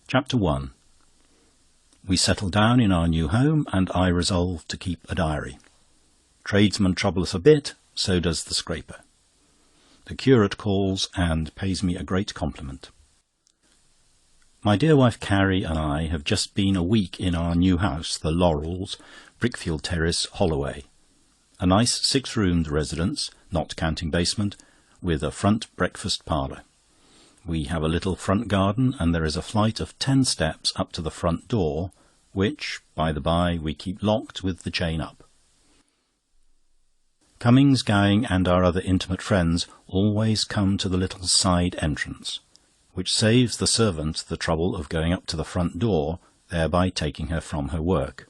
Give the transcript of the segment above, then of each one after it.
Chapter 1. We settle down in our new home, and I resolve to keep a diary. Tradesmen trouble us a bit, so does the scraper. The curate calls and pays me a great compliment. My dear wife Carrie and I have just been a week in our new house, the Laurels, Brickfield Terrace, Holloway. A nice 6-roomed residence, not counting basement, with a front breakfast parlour. We have a little front garden, and there is a flight of 10 steps up to the front door, which, by the by, we keep locked with the chain up. Cummings, Gowing, and our other intimate friends always come to the little side entrance, which saves the servant the trouble of going up to the front door, thereby taking her from her work.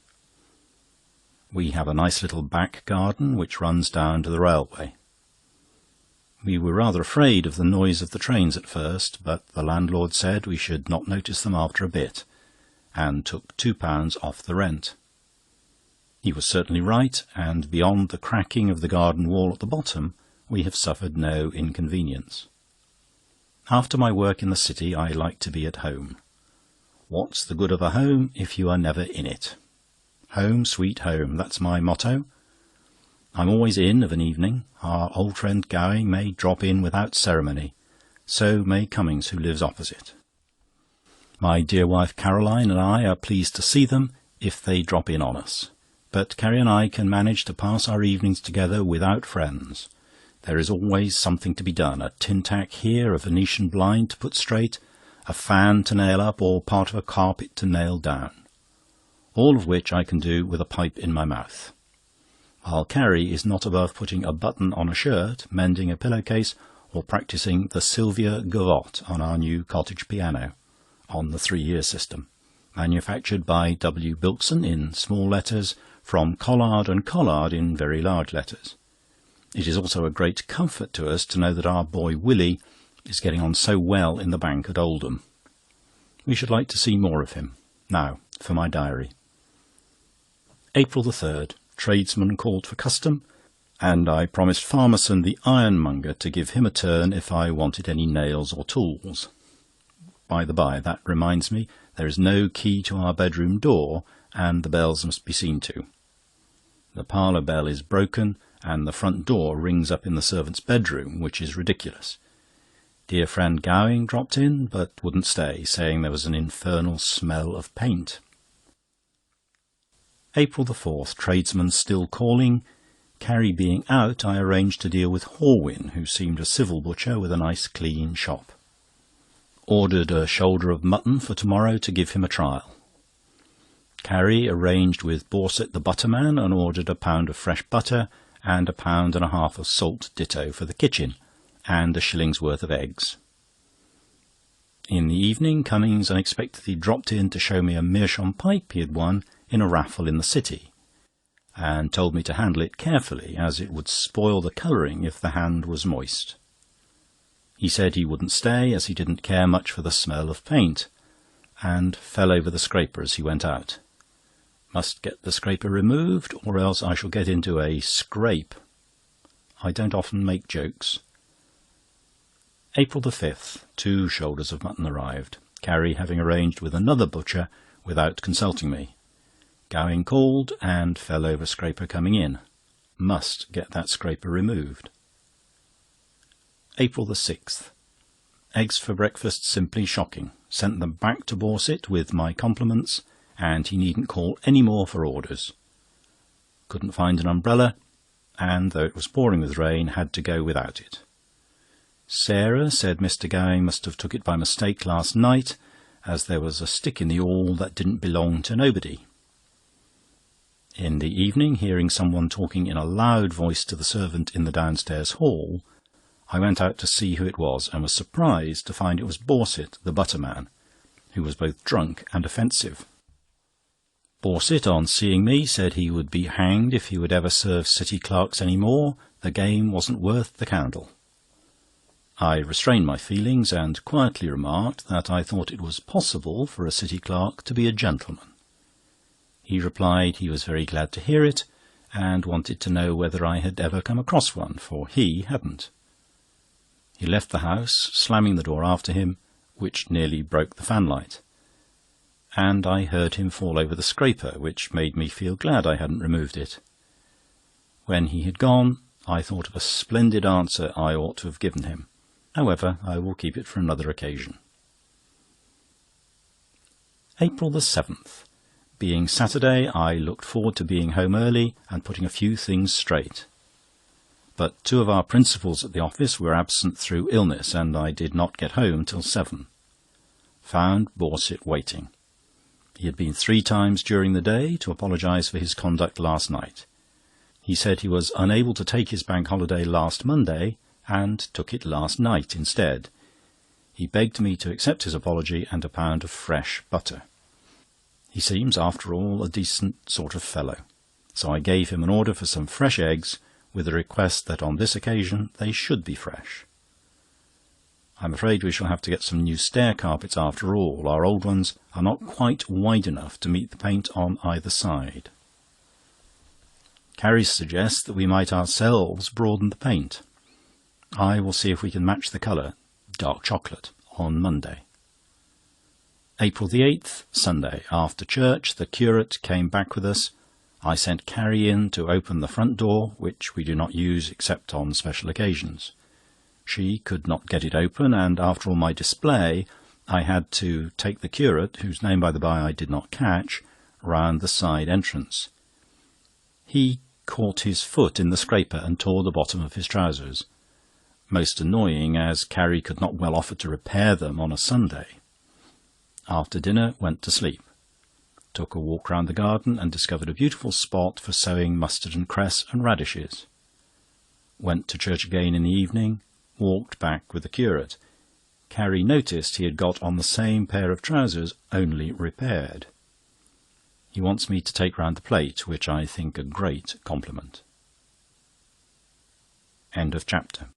We have a nice little back garden which runs down to the railway. We were rather afraid of the noise of the trains at first, but the landlord said we should not notice them after a bit, and took £2 off the rent. He was certainly right, and beyond the cracking of the garden wall at the bottom, we have suffered no inconvenience. After my work in the city, I like to be at home. What's the good of a home if you are never in it? Home, sweet home, that's my motto. I'm always in of an evening. Our old friend Gowing may drop in without ceremony. So may Cummings, who lives opposite. My dear wife Caroline and I are pleased to see them if they drop in on us. But Carrie and I can manage to pass our evenings together without friends. There is always something to be done, a tin-tack here, a Venetian blind to put straight, a fan to nail up, or part of a carpet to nail down. All of which I can do with a pipe in my mouth. While Carrie is not above putting a button on a shirt, mending a pillowcase, or practising the Sylvia Gavotte on our new cottage piano, on the 3-year system, manufactured by W. Bilkson in small letters, from Collard and Collard in very large letters. It is also a great comfort to us to know that our boy Willie is getting on so well in the bank at Oldham. We should like to see more of him. Now, for my diary. April the 3rd. Tradesman called for custom, and I promised Farmerson the ironmonger to give him a turn if I wanted any nails or tools. By the by, that reminds me, there is no key to our bedroom door, and the bells must be seen to. The parlour bell is broken, and the front door rings up in the servant's bedroom, which is ridiculous. Dear friend Gowing dropped in, but wouldn't stay, saying there was an infernal smell of paint. April the 4th. Tradesmen still calling. Carrie being out, I arranged to deal with Horwin, who seemed a civil butcher with a nice clean shop. Ordered a shoulder of mutton for tomorrow to give him a trial. Carrie arranged with Borset the butterman and ordered a pound of fresh butter and £1.5 pounds of salt ditto for the kitchen, and a shilling's worth of eggs. In the evening, Cummings unexpectedly dropped in to show me a meerschaum pipe he had won in a raffle in the city, and told me to handle it carefully, as it would spoil the colouring if the hand was moist. He said he wouldn't stay, as he didn't care much for the smell of paint, and fell over the scraper as he went out. Must get the scraper removed, or else I shall get into a scrape. I don't often make jokes. April the 5th. 2 shoulders of mutton arrived, Carrie having arranged with another butcher without consulting me. Gowing called, and fell over scraper coming in. Must get that scraper removed. April the 6th. Eggs for breakfast simply shocking. Sent them back to Borset with my compliments, and he needn't call any more for orders. Couldn't find an umbrella, and though it was pouring with rain, had to go without it. Sarah said Mr. Gowing must have took it by mistake last night, as there was a stick in the awl that didn't belong to nobody. In the evening, hearing someone talking in a loud voice to the servant in the downstairs hall, I went out to see who it was, and was surprised to find it was Borset, the butterman, who was both drunk and offensive. Borset, on seeing me, said he would be hanged if he would ever serve city clerks any more. The game wasn't worth the candle. I restrained my feelings, and quietly remarked that I thought it was possible for a city clerk to be a gentleman. He replied he was very glad to hear it, and wanted to know whether I had ever come across one, for he hadn't. He left the house, slamming the door after him, which nearly broke the fanlight, and I heard him fall over the scraper, which made me feel glad I hadn't removed it. When he had gone, I thought of a splendid answer I ought to have given him. However, I will keep it for another occasion. April the 7th. Being Saturday, I looked forward to being home early and putting a few things straight. But 2 of our principals at the office were absent through illness, and I did not get home till 7. Found Borset waiting. He had been 3 times during the day to apologise for his conduct last night. He said he was unable to take his bank holiday last Monday, and took it last night instead. He begged me to accept his apology and a pound of fresh butter. He seems, after all, a decent sort of fellow. So I gave him an order for some fresh eggs, with a request that on this occasion they should be fresh. I'm afraid we shall have to get some new stair carpets after all. Our old ones are not quite wide enough to meet the paint on either side. Carrie suggests that we might ourselves broaden the paint. I will see if we can match the colour, dark chocolate, on Monday. April the 8th, Sunday. After church, the curate came back with us. I sent Carrie in to open the front door, which we do not use except on special occasions. She could not get it open, and after all my display, I had to take the curate, whose name by the by I did not catch, round the side entrance. He caught his foot in the scraper and tore the bottom of his trousers. Most annoying, as Carrie could not well offer to repair them on a Sunday. After dinner, went to sleep. Took a walk round the garden and discovered a beautiful spot for sowing mustard and cress and radishes. Went to church again in the evening, walked back with the curate. Carrie noticed he had got on the same pair of trousers, only repaired. He wants me to take round the plate, which I think a great compliment. End of chapter.